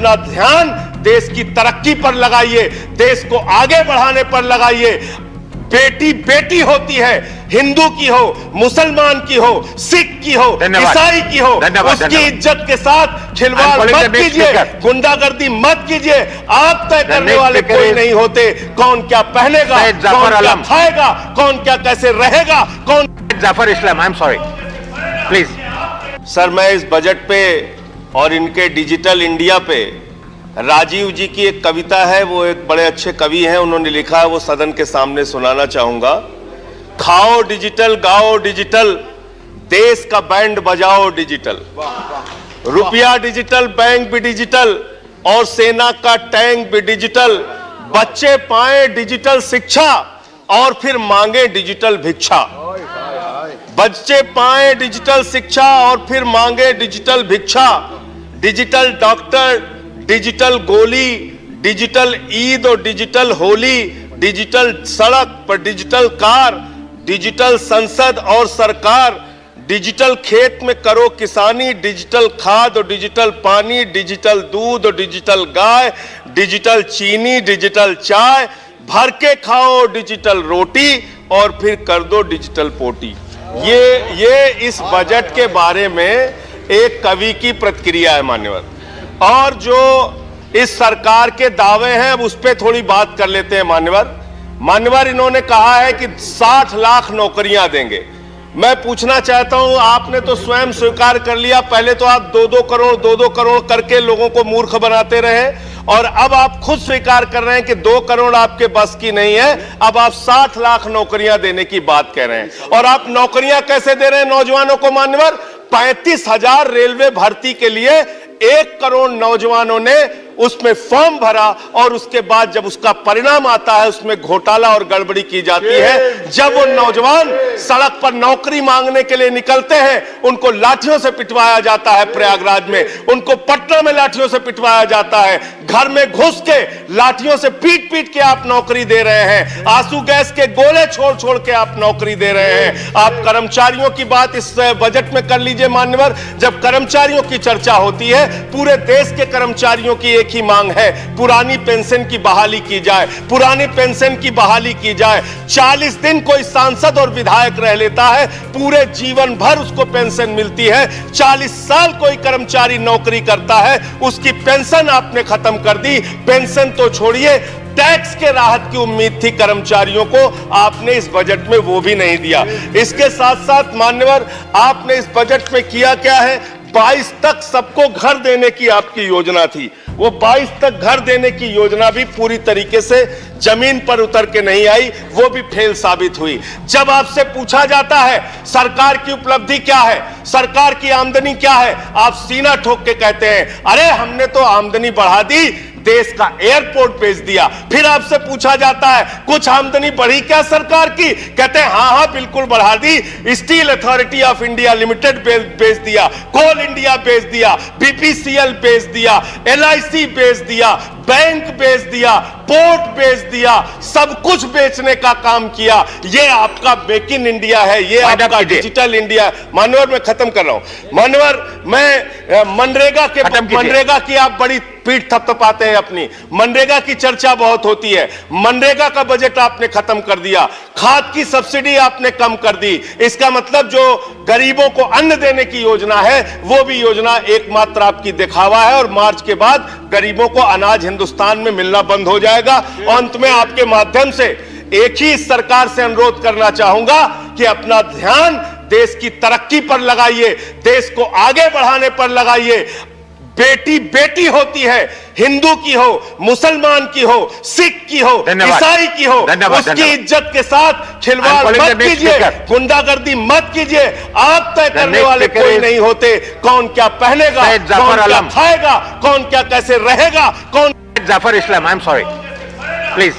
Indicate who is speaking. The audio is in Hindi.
Speaker 1: अपना ध्यान देश की तरक्की पर लगाइए, देश को आगे बढ़ाने पर लगाइए। बेटी बेटी होती है, हिंदू की हो, मुसलमान की हो, सिख की हो, ईसाई की हो, उसकी इज्जत के साथ खिलवाड़ मत कीजिए, गुंडागर्दी मत कीजिए। आप तय करने वाले कोई नहीं होते कौन क्या पहनेगा, कौन क्या खाएगा, कौन क्या कैसे रहेगा, कौन।
Speaker 2: Jafar Islam, I am sorry, please.
Speaker 1: Sir, मैं इस बजट पे और इनके डिजिटल इंडिया पे राजीव जी की एक कविता है, वो एक बड़े अच्छे कवि हैं, उन्होंने लिखा है, वो सदन के सामने सुनाना चाहूंगा। खाओ डिजिटल, गाओ डिजिटल, देश का बैंड बजाओ डिजिटल, रुपया डिजिटल, बैंक भी डिजिटल और सेना का टैंक भी डिजिटल। बच्चे पाए डिजिटल शिक्षा और फिर मांगे डिजिटल भिक्षा। बच्चे पाए डिजिटल शिक्षा और फिर मांगे डिजिटल भिक्षा। डिजिटल डॉक्टर, डिजिटल गोली, डिजिटल ईद और डिजिटल होली, डिजिटल सड़क पर डिजिटल कार, डिजिटल संसद और सरकार, डिजिटल खेत में करो किसानी, डिजिटल खाद और डिजिटल पानी, डिजिटल दूध और डिजिटल गाय, डिजिटल चीनी, डिजिटल चाय, भर के खाओ डिजिटल रोटी और फिर कर दो डिजिटल पोटी। ये इस बजट के बारे में एक कवि की प्रतिक्रिया है मान्यवर। और जो इस सरकार के दावे हैं अब उस पर थोड़ी बात कर लेते हैं मान्यवर। इन्होंने कहा है कि 60 लाख नौकरियां देंगे। मैं पूछना चाहता हूं, आपने तो स्वयं स्वीकार कर लिया, पहले तो आप 2-2 करोड़ करके लोगों को मूर्ख बनाते रहे और अब आप खुद स्वीकार कर रहे हैं कि 2 करोड़ आपके बस की नहीं है। अब आप 60 लाख नौकरियां देने की बात कह रहे हैं। और आप नौकरियां कैसे दे रहे हैं नौजवानों को मान्यवर? 35,000 रेलवे भर्ती के लिए 1 करोड़ नौजवानों ने उसमें फॉर्म भरा और उसके बाद जब उसका परिणाम आता है उसमें घोटाला और गड़बड़ी की जाती है। जब वो नौजवान सड़क पर नौकरी मांगने के लिए निकलते हैं उनको लाठियों से पिटवाया जाता है प्रयागराज में, उनको पटना में लाठियों से पिटवाया जाता है, घर में घुस के लाठियों से पीट पीट के आप नौकरी दे रहे हैं, आंसू गैस के गोले छोड़ छोड़ के आप नौकरी दे रहे हैं। आप कर्मचारियों की बात इस बजट में कर लीजिए मान्यवर। जब कर्मचारियों की चर्चा होती है, पूरे देश के कर्मचारियों की एक ही मांग है, पुरानी पेंशन की बहाली की जाए, पुरानी पेंशन की बहाली की जाए। 40 दिन कोई सांसद और विधायक रह लेता है, पूरे जीवन भर उसको पेंशन मिलती है। 40 साल कोई कर्मचारी नौकरी करता है, उसकी पेंशन आपने खत्म कर दी। पेंशन तो छोड़िए, टैक्स के राहत की उम्मीद थी कर्मचारियों को, आपने इस बजट में वो भी नहीं दिया। इसके साथ साथ मान्यवर आपने इस बजट में किया क्या है? 22 तक सबको घर देने की आपकी योजना थी, वो 22 तक घर देने की योजना भी पूरी तरीके से जमीन पर उतर के नहीं आई, वो भी फेल साबित हुई। जब आपसे पूछा जाता है सरकार की उपलब्धि क्या है, सरकार की आमदनी क्या है, आप सीना ठोक के कहते हैं अरे हमने तो आमदनी बढ़ा दी, देश का एयरपोर्ट बेच दिया। फिर आपसे पूछा जाता है कुछ आमदनी बढ़ी क्या सरकार की, कहते हैं हाँ बिल्कुल बढ़ा दी। Steel authority of India limited बेच दिया, कोल इंडिया बेच दिया, बीपीसीएल बेच दिया, एलआईसी बेच दिया, बैंक बेच दिया, पोर्ट बेच दिया, सब कुछ बेचने का काम किया। ये आपका मेक इन इंडिया है, ये आपका डिजिटल इंडिया। मानवर मैं खत्म कर रहा हूं मानवर, मैं मनरेगा की आप बड़ी पीठ थपथपाते हैं अपनी। मनरेगा की चर्चा बहुत होती है, मनरेगा का बजट आपने खत्म कर दिया, खाद की सब्सिडी आपने कम कर दी। इसका मतलब जो गरीबों को अन्न देने की योजना है वो भी योजना एकमात्र आपकी दिखावा है और मार्च के बाद गरीबों को अनाज हिंदुस्तान में मिलना बंद हो जाएगा। अंत में आपके माध्यम से एक ही इस सरकार से अनुरोध करना चाहूंगा कि अपना ध्यान देश की तरक्की पर लगाइए, देश को आगे बढ़ाने पर लगाइए। बेटी बेटी होती है, हिंदू की हो, मुसलमान की हो, सिख की हो, ईसाई की हो, उसकी इज्जत के साथ खिलवाड़ मत कीजिए, गुंडागर्दी मत कीजिए। आप तय करने वाले कोई नहीं होते कौन क्या पहनेगा, कौन क्या खाएगा, कौन क्या कैसे रहेगा, कौन।
Speaker 2: Jafar Islam, I am sorry, please.